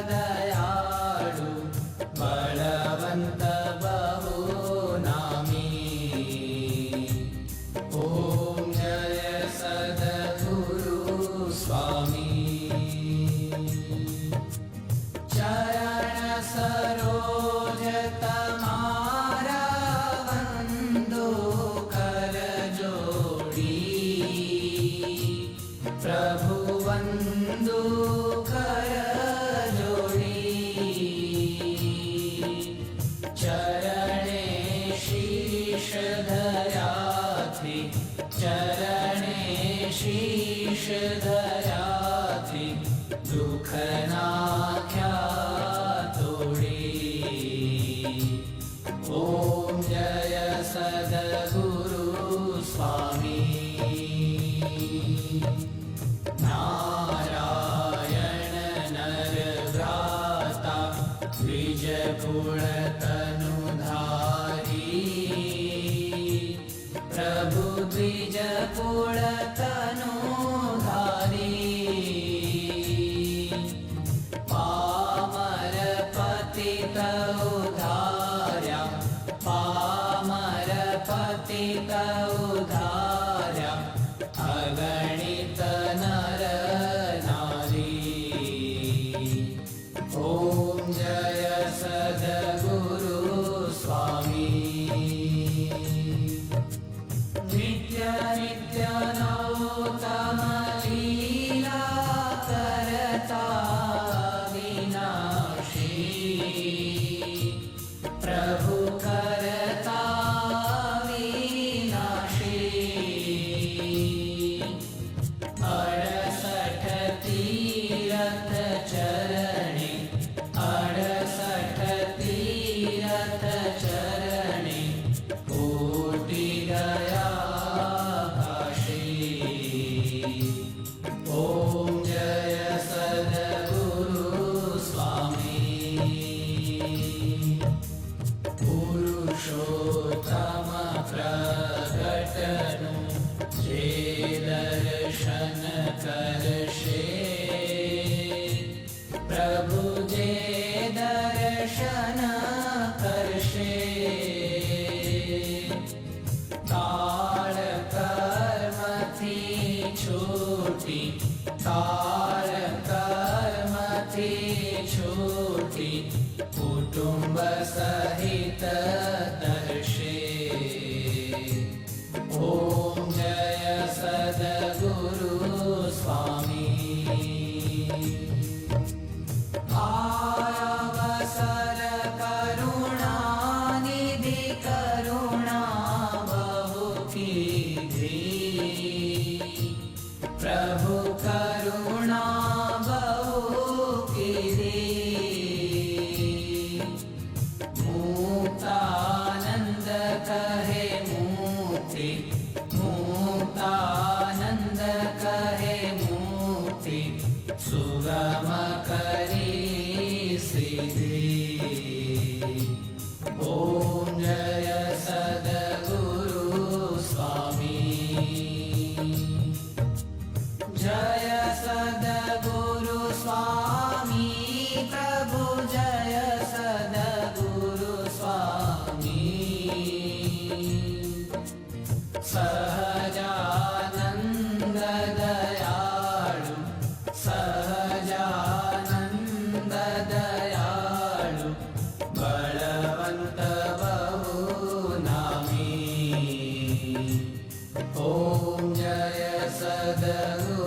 दयाळु बलवंत बहुनामी। ओम जय सद्गुरु स्वामी। चरण सरोज तमारा वंदो कर जोड़ी। प्रभु वंदो कर जोड़ी। चरणे शीश धरा थी, चरणे शीश धरा थी, दुख नाख्या तोड़ी। ओम जय सद्गुरु स्वामी। नारायण नर भ्राता द्विज कुल तनुधारी। प्रभु द्विज कुल तनुधारी। पामर पतित उद्धार्या, पामर पतित उद्धार्या, अगणित नर नारी। ओम जय सद्गुरु स्वामी। नित्य नित्य नौतम लीला करता विनाशी। प्रभु करता विनाशी। 68 तीरथ चरणे, 68 तीरथ चरणे, कोटि गया काशी। ओम जय सद्गुरु स्वामी। पुरुषोत्तम प्रगटनु जे दर्शन करशे। प्रभु जे दर्शन करशे। काल कर्म थी छूटी, काल कर्म थी छूटी, कुटुंब सहित दर्शे। ओम जय सद्गुरु स्वामी। अवसर करुणा निधि करुणा बहु कीधी। प्रभु करुणा बहु कीधी। मुक्तानंद कहे मुक्ति, मुक्तानंद कहे मुक्ति, सुगम करी सिद्धि। ओम जय सद्गुरु स्वामी। जय सद्गुरु स्वामी। प्रभु जय सद्गुरु स्वामी। सहजानंद दयाळु, सहजानंद दयाळु, बलवंत बहुनामी। ओम जय सद्गुरु